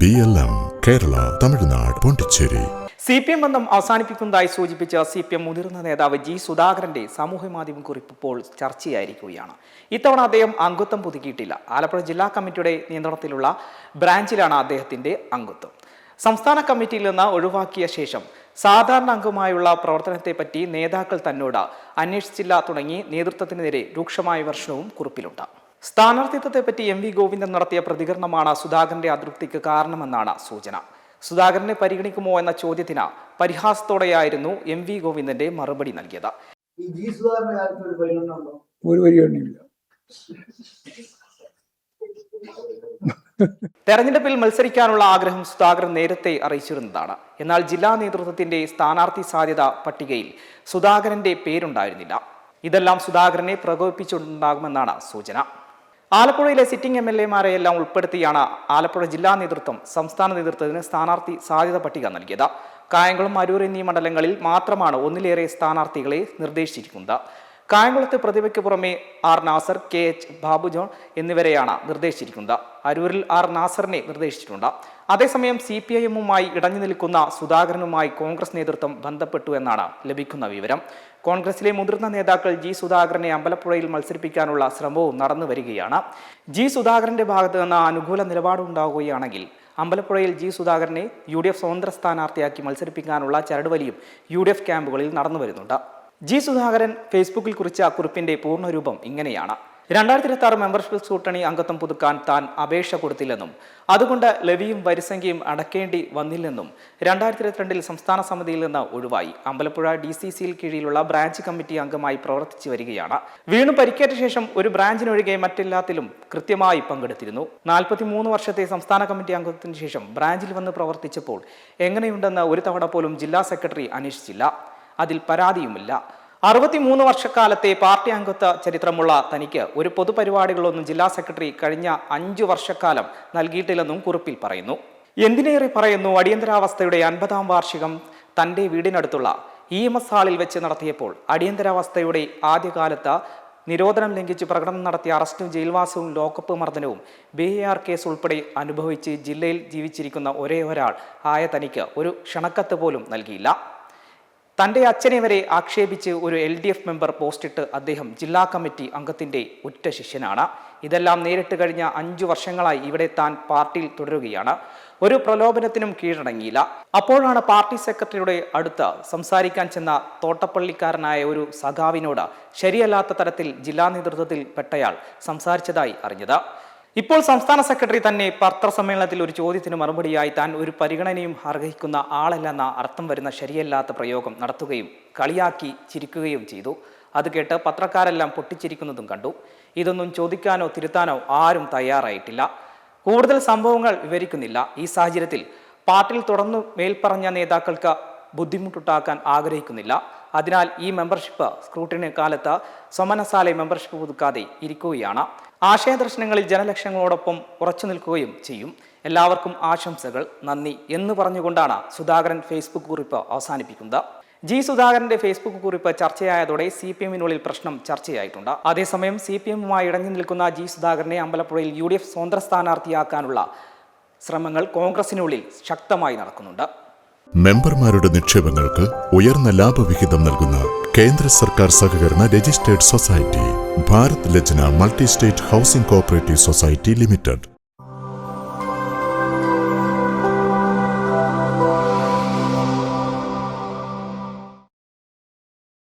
BLM, Kerala, Tamil Nadu, Pondicherry. CPM ബന്ധം അവസാനിപ്പിക്കുന്നതായി സൂചിപ്പിച്ച CPM മുതിർന്ന നേതാവ് ജി സുധാകരന്റെ സാമൂഹ്യമാധ്യമ കുറിപ്പ് ഇപ്പോൾ ചർച്ചയായിരിക്കുകയാണ്. ഇത്തവണ അദ്ദേഹം അംഗത്വം പുതുക്കിയിട്ടില്ല. ആലപ്പുഴ ജില്ലാ കമ്മിറ്റിയുടെ നിയന്ത്രണത്തിലുള്ള ബ്രാഞ്ചിലാണ് അദ്ദേഹത്തിന്റെ അംഗത്വം. സംസ്ഥാന കമ്മിറ്റിയിൽ നിന്ന് ഒഴിവാക്കിയ ശേഷം സാധാരണ അംഗമായുള്ള പ്രവർത്തനത്തെപ്പറ്റി നേതാക്കൾ തന്നോട് അന്വേഷിച്ചില്ല തുടങ്ങി നേതൃത്വത്തിനെതിരെ രൂക്ഷമായ വിമർശനവും കുറിപ്പിലുണ്ട്. സ്ഥാനാർത്ഥിത്വത്തെപ്പറ്റി MV ഗോവിന്ദൻ നടത്തിയ പ്രതികരണമാണ് സുധാകരന്റെ അതൃപ്തിക്ക് കാരണമെന്നാണ് സൂചന. സുധാകരനെ പരിഗണിക്കുമോ എന്ന ചോദ്യത്തിന് പരിഹാസത്തോടെയായിരുന്നു MV ഗോവിന്ദന്റെ മറുപടി നൽകിയത്. തെരഞ്ഞെടുപ്പിൽ മത്സരിക്കാനുള്ള ആഗ്രഹം സുധാകരൻ നേരത്തെ അറിയിച്ചിരുന്നതാണ്. എന്നാൽ ജില്ലാ നേതൃത്വത്തിന്റെ സ്ഥാനാർത്ഥി സാധ്യത പട്ടികയിൽ സുധാകരന്റെ പേരുണ്ടായിരുന്നില്ല. ഇതെല്ലാം സുധാകരനെ പ്രകോപിപ്പിച്ചിട്ടുണ്ടാകുമെന്നാണ് സൂചന. ആലപ്പുഴയിലെ സിറ്റിംഗ് MLA-മാരെയെല്ലാം ഉൾപ്പെടുത്തിയാണ് ആലപ്പുഴ ജില്ലാ നേതൃത്വം സംസ്ഥാന നേതൃത്വത്തിന് സ്ഥാനാർത്ഥി സാധ്യത പട്ടിക നൽകിയത്. കായംകുളം, അരൂർ എന്നീ മണ്ഡലങ്ങളിൽ മാത്രമാണ് ഒന്നിലേറെ സ്ഥാനാർത്ഥികളെ നിർദ്ദേശിച്ചിരിക്കുന്നത്. കായംകുളത്തെ പ്രതിഭയ്ക്ക് പുറമെ R. നാസർ, KH. ബാബു ജോൺ എന്നിവരെയാണ് നിർദ്ദേശിച്ചിരിക്കുന്നത്. അരൂരിൽ R. നാസറിനെ നിർദ്ദേശിച്ചിട്ടുണ്ട്. അതേസമയം CPIM-മായി ഇടഞ്ഞു നിൽക്കുന്ന സുധാകരനുമായി കോൺഗ്രസ് നേതൃത്വം ബന്ധപ്പെട്ടു എന്നാണ് ലഭിക്കുന്ന വിവരം. കോൺഗ്രസിലെ മുതിർന്ന നേതാക്കൾ ജി സുധാകരനെ അമ്പലപ്പുഴയിൽ മത്സരിപ്പിക്കാനുള്ള ശ്രമവും നടന്നു വരികയാണ്. ജി സുധാകരന്റെ ഭാഗത്ത് നിന്ന് അനുകൂല നിലപാടുണ്ടാവുകയാണെങ്കിൽ അമ്പലപ്പുഴയിൽ ജി സുധാകരനെ UDF സ്വതന്ത്ര സ്ഥാനാർത്ഥിയാക്കി മത്സരിപ്പിക്കാനുള്ള ചരടുവലിയും UDF ക്യാമ്പുകളിൽ നടന്നു വരുന്നുണ്ട്. ജി സുധാകരൻ ഫേസ്ബുക്കിൽ കുറിച്ച കുറിപ്പിന്റെ പൂർണ്ണരൂപം ഇങ്ങനെയാണ്: 2026 മെമ്പർഷിപ്പ് സ്ക്രൂട്ടണി അംഗത്വം പുതുക്കാൻ താൻ അപേക്ഷ കൊടുത്തില്ലെന്നും അതുകൊണ്ട് ലവിയും വരിസംഖ്യയും അടക്കേണ്ടി വന്നില്ലെന്നും 2022 സംസ്ഥാന സമിതിയിൽ നിന്ന് ഒഴിവായി. അമ്പലപ്പുഴ DCCയിൽ കീഴിലുള്ള ബ്രാഞ്ച് കമ്മിറ്റി അംഗമായി പ്രവർത്തിച്ചു വരികയാണ്. വീണു പരിക്കേറ്റ ശേഷം ഒരു ബ്രാഞ്ചിനൊഴികെ മറ്റെല്ലാത്തിലും കൃത്യമായി പങ്കെടുത്തിരുന്നു. 43 വർഷത്തെ സംസ്ഥാന കമ്മിറ്റി അംഗത്തിന് ശേഷം ബ്രാഞ്ചിൽ വന്ന് പ്രവർത്തിച്ചപ്പോൾ എങ്ങനെയുണ്ടെന്ന് ഒരു തവണ പോലും ജില്ലാ സെക്രട്ടറി അന്വേഷിച്ചില്ല. അതിൽ പരാതിയുമില്ല. 63 വർഷക്കാലത്തെ പാർട്ടി അംഗത്വ ചരിത്രമുള്ള തനിക്ക് ഒരു പൊതുപരിപാടികളൊന്നും ജില്ലാ സെക്രട്ടറി കഴിഞ്ഞ 5 വർഷക്കാലം നൽകിയിട്ടില്ലെന്നും കുറിപ്പിൽ പറയുന്നു. എന്തിനേറെ പറയുന്നു, അടിയന്തരാവസ്ഥയുടെ 50-ാം വാർഷികം തന്റെ വീടിനടുത്തുള്ള EMS ഹാളിൽ വെച്ച് നടത്തിയപ്പോൾ അടിയന്തരാവസ്ഥയുടെ ആദ്യകാലത്ത് നിരോധനം ലംഘിച്ച് പ്രകടനം നടത്തിയ അറസ്റ്റും ജയിൽവാസവും ലോക്കപ്പ് മർദ്ദനവും BAR കേസ് ഉൾപ്പെടെ അനുഭവിച്ച് ജില്ലയിൽ ജീവിച്ചിരിക്കുന്ന ഒരേ ഒരാൾ ആയ തനിക്ക് ഒരു ക്ഷണക്കത്ത് പോലും നൽകിയില്ല. തൻ്റെ അച്ഛനെ വരെ ആക്ഷേപിച്ച് ഒരു LDF മെമ്പർ പോസ്റ്റിട്ട് അദ്ദേഹം ജില്ലാ കമ്മിറ്റി അംഗത്തിൻ്റെ ഉറ്റ ശിഷ്യനാണ്. ഇതെല്ലാം നേരിട്ട് കഴിഞ്ഞ 5 വർഷങ്ങളായി ഇവിടെ താൻ പാർട്ടിയിൽ തുടരുകയാണ്. ഒരു പ്രലോഭനത്തിനും കീഴടങ്ങിയില്ല. അപ്പോഴാണ് പാർട്ടി സെക്രട്ടറിയുടെ അടുത്ത് സംസാരിക്കാൻ ചെന്ന തോട്ടപ്പള്ളിക്കാരനായ ഒരു സഖാവിനോട് ശരിയല്ലാത്ത തരത്തിൽ ജില്ലാ നേതൃത്വത്തിൽ പെട്ടയാൾ സംസാരിച്ചതായി അറിഞ്ഞത്. ഇപ്പോൾ സംസ്ഥാന സെക്രട്ടറി തന്നെ പത്രസമ്മേളനത്തിൽ ഒരു ചോദ്യത്തിന് മറുപടിയായി താൻ ഒരു പരിഗണനയും അർഹിക്കുന്ന ആളല്ലെന്ന അർത്ഥം വരുന്ന ശരിയല്ലാത്ത പ്രയോഗം നടത്തുകയും കളിയാക്കി ചിരിക്കുകയും ചെയ്തു. അത് കേട്ട് പത്രക്കാരെല്ലാം പൊട്ടിച്ചിരിക്കുന്നതും കണ്ടു. ഇതൊന്നും ചോദിക്കാനോ തിരുത്താനോ ആരും തയ്യാറായിട്ടില്ല. കൂടുതൽ സംഭവങ്ങൾ വിവരിക്കുന്നില്ല. ഈ സാഹചര്യത്തിൽ പാർട്ടിയിൽ തുടർന്നു മേൽപ്പറഞ്ഞ നേതാക്കൾക്ക് ബുദ്ധിമുട്ടുണ്ടാക്കാൻ ആഗ്രഹിക്കുന്നില്ല. അതിനാൽ ഈ മെമ്പർഷിപ്പ് സ്ക്രൂട്ടിനി കാലത്ത് സമനസാലെ മെമ്പർഷിപ്പ് പുതുക്കാതെ ഇരിക്കുകയാണ്. ആശയദർശനങ്ങളിൽ ജനലക്ഷങ്ങളോടൊപ്പം ഉറച്ചു നിൽക്കുകയും ചെയ്യും. എല്ലാവർക്കും ആശംസകൾ, നന്ദി എന്ന് പറഞ്ഞുകൊണ്ടാണ് സുധാകരൻ ഫേസ്ബുക്ക് കുറിപ്പ് അവസാനിപ്പിക്കുന്നത്. ജി സുധാകരന്റെ ഫേസ്ബുക്ക് കുറിപ്പ് ചർച്ചയായതോടെ CPM-നുള്ളിൽ പ്രശ്നം ചർച്ചയായിട്ടുണ്ട്. അതേസമയം CPM-മായി ഇടഞ്ഞു നിൽക്കുന്ന ജി സുധാകരനെ അമ്പലപ്പുഴയിൽ UDF സ്വതന്ത്ര സ്ഥാനാർത്ഥിയാക്കാനുള്ള ശ്രമങ്ങൾ കോൺഗ്രസിനുള്ളിൽ ശക്തമായി നടക്കുന്നുണ്ട്. മെമ്പർമാരുടെ നിക്ഷേപങ്ങൾക്ക് ഉയർന്ന ലാഭവിഹിതം നൽകുന്ന കേന്ദ്ര സർക്കാർ സഹകരണ registered society Bharat Lajna multi state housing cooperative society limited.